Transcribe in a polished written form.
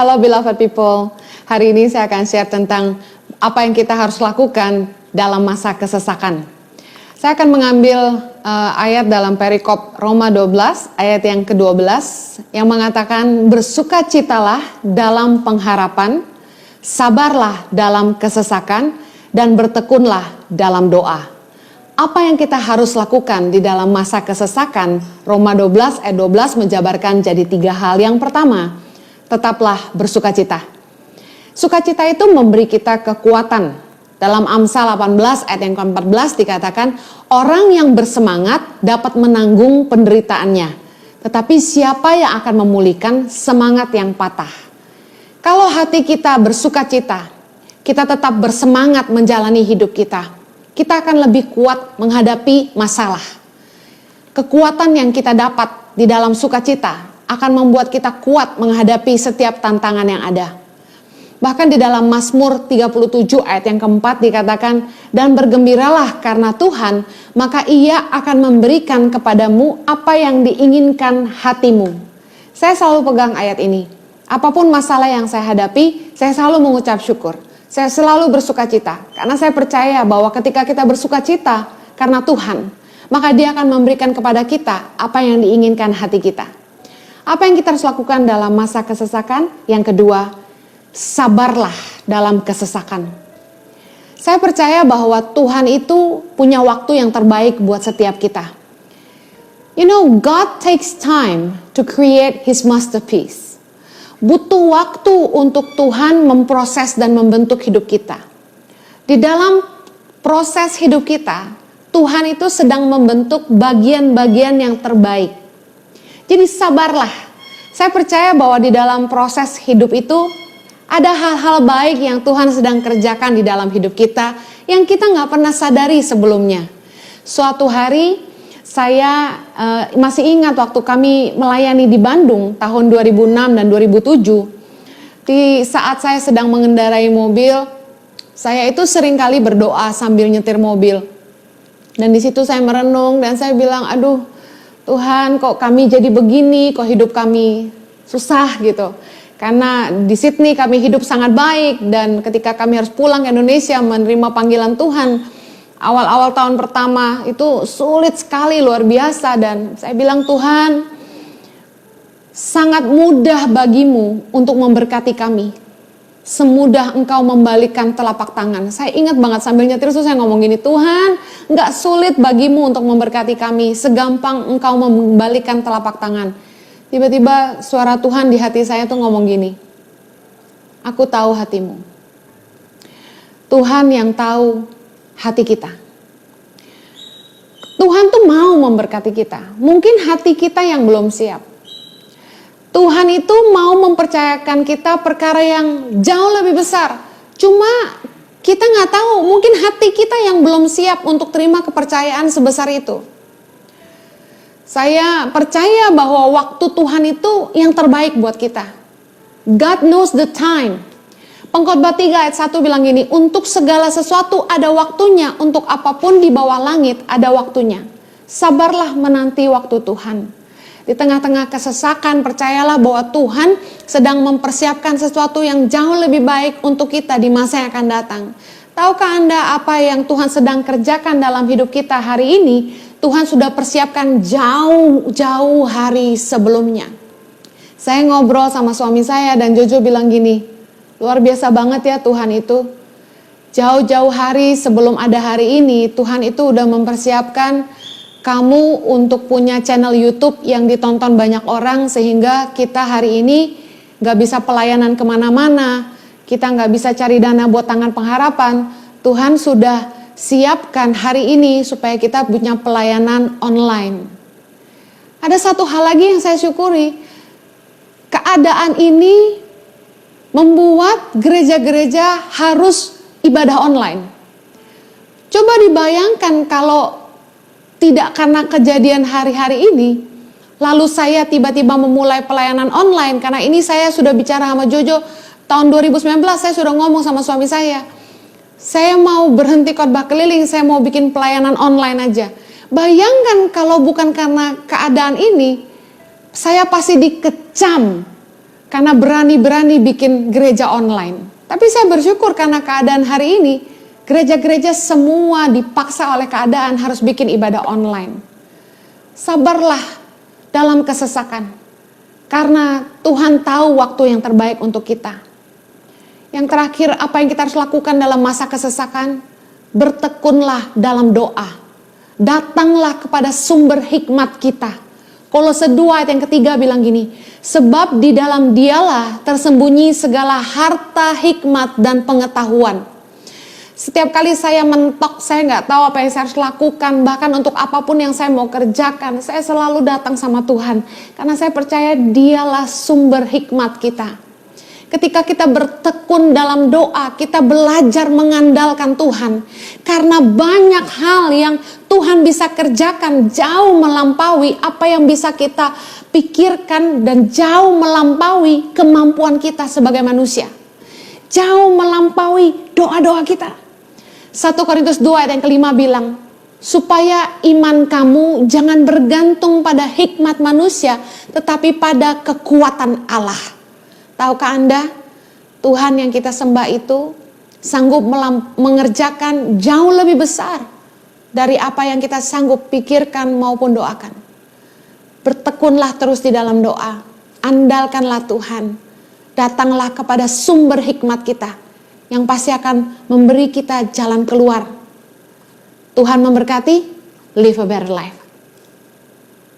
Halo beloved people, hari ini saya akan share tentang apa yang kita harus lakukan dalam masa kesesakan. Saya akan mengambil ayat dalam perikop Roma 12, ayat yang ke-12 yang mengatakan bersukacitalah dalam pengharapan, sabarlah dalam kesesakan, dan bertekunlah dalam doa. Apa yang kita harus lakukan di dalam masa kesesakan? Roma 12 ayat 12 menjabarkan jadi 3 hal. Yang pertama, tetaplah bersukacita. Sukacita itu memberi kita kekuatan. Dalam Amsal 18 ayat yang ke-14 dikatakan, orang yang bersemangat dapat menanggung penderitaannya. Tetapi siapa yang akan memulihkan semangat yang patah? Kalau hati kita bersukacita, kita tetap bersemangat menjalani hidup kita. Kita akan lebih kuat menghadapi masalah. Kekuatan yang kita dapat di dalam sukacita akan membuat kita kuat menghadapi setiap tantangan yang ada. Bahkan di dalam Mazmur 37 ayat yang keempat dikatakan, dan bergembiralah karena Tuhan, maka Ia akan memberikan kepadamu apa yang diinginkan hatimu. Saya selalu pegang ayat ini. Apapun masalah yang saya hadapi, saya selalu mengucap syukur. Saya selalu bersukacita, karena saya percaya bahwa ketika kita bersukacita karena Tuhan, maka Dia akan memberikan kepada kita apa yang diinginkan hati kita. Apa yang kita harus lakukan dalam masa kesesakan? Yang kedua, sabarlah dalam kesesakan. Saya percaya bahwa Tuhan itu punya waktu yang terbaik buat setiap kita. You know, God takes time to create His masterpiece. Butuh waktu untuk Tuhan memproses dan membentuk hidup kita. Di dalam proses hidup kita, Tuhan itu sedang membentuk bagian-bagian yang terbaik. Jadi sabarlah. Saya percaya bahwa di dalam proses hidup itu ada hal-hal baik yang Tuhan sedang kerjakan di dalam hidup kita yang kita nggak pernah sadari sebelumnya. Suatu hari saya masih ingat waktu kami melayani di Bandung tahun 2006 dan 2007. Di saat saya sedang mengendarai mobil, saya itu seringkali berdoa sambil nyetir mobil. Dan di situ saya merenung dan saya bilang, aduh Tuhan, kok kami jadi begini, kok hidup kami susah gitu. Karena di Sydney kami hidup sangat baik dan ketika kami harus pulang ke Indonesia menerima panggilan Tuhan, awal-awal tahun pertama itu sulit sekali, luar biasa. Dan saya bilang, Tuhan, sangat mudah bagimu untuk memberkati kami. Semudah Engkau membalikkan telapak tangan. Saya ingat banget sambil nyetir itu saya ngomong gini, Tuhan, gak sulit bagimu untuk memberkati kami, segampang Engkau membalikkan telapak tangan. Tiba-tiba suara Tuhan di hati saya tuh ngomong gini, aku tahu hatimu. Tuhan yang tahu hati kita. Tuhan tuh mau memberkati kita. Mungkin hati kita yang belum siap. Tuhan itu mau mempercayakan kita perkara yang jauh lebih besar. Cuma kita nggak tahu, mungkin hati kita yang belum siap untuk terima kepercayaan sebesar itu. Saya percaya bahwa waktu Tuhan itu yang terbaik buat kita. God knows the time. Pengkhotbah 3 ayat 1 bilang gini, untuk segala sesuatu ada waktunya, untuk apapun di bawah langit ada waktunya. Sabarlah menanti waktu Tuhan. Di tengah-tengah kesesakan, percayalah bahwa Tuhan sedang mempersiapkan sesuatu yang jauh lebih baik untuk kita di masa yang akan datang. Tahukah Anda apa yang Tuhan sedang kerjakan dalam hidup kita hari ini? Tuhan sudah persiapkan jauh-jauh hari sebelumnya. Saya ngobrol sama suami saya dan Jojo bilang gini, luar biasa banget ya Tuhan itu. Jauh-jauh hari sebelum ada hari ini, Tuhan itu udah mempersiapkan kamu untuk punya channel YouTube yang ditonton banyak orang sehingga kita hari ini gak bisa pelayanan kemana-mana, kita gak bisa cari dana buat tangan pengharapan. Tuhan sudah siapkan hari ini supaya kita punya pelayanan online. Ada satu hal lagi yang saya syukuri, keadaan ini membuat gereja-gereja harus ibadah online. Coba dibayangkan kalau tidak karena kejadian hari-hari ini, lalu saya tiba-tiba memulai pelayanan online. Karena ini saya sudah bicara sama Jojo, tahun 2019 saya sudah ngomong sama suami saya mau berhenti khotbah keliling, saya mau bikin pelayanan online aja. Bayangkan kalau bukan karena keadaan ini, saya pasti dikecam karena berani-berani bikin gereja online. Tapi saya bersyukur karena keadaan hari ini, gereja-gereja semua dipaksa oleh keadaan harus bikin ibadah online. Sabarlah dalam kesesakan, karena Tuhan tahu waktu yang terbaik untuk kita. Yang terakhir, apa yang kita harus lakukan dalam masa kesesakan? Bertekunlah dalam doa. Datanglah kepada sumber hikmat kita. Kolose 2 ayat yang ketiga bilang gini, sebab di dalam Dialah tersembunyi segala harta, hikmat, dan pengetahuan. Setiap kali saya mentok, saya nggak tahu apa yang saya harus lakukan, bahkan untuk apapun yang saya mau kerjakan, saya selalu datang sama Tuhan. Karena saya percaya Dialah sumber hikmat kita. Ketika kita bertekun dalam doa, kita belajar mengandalkan Tuhan. Karena banyak hal yang Tuhan bisa kerjakan jauh melampaui apa yang bisa kita pikirkan dan jauh melampaui kemampuan kita sebagai manusia. Jauh melampaui doa-doa kita. 1 Korintus 2 ayat yang kelima bilang, supaya iman kamu jangan bergantung pada hikmat manusia, tetapi pada kekuatan Allah. Tahukah Anda, Tuhan yang kita sembah itu sanggup mengerjakan jauh lebih besar dari apa yang kita sanggup pikirkan maupun doakan. Bertekunlah terus di dalam doa, andalkanlah Tuhan, datanglah kepada sumber hikmat kita yang pasti akan memberi kita jalan keluar. Tuhan memberkati, live a better life.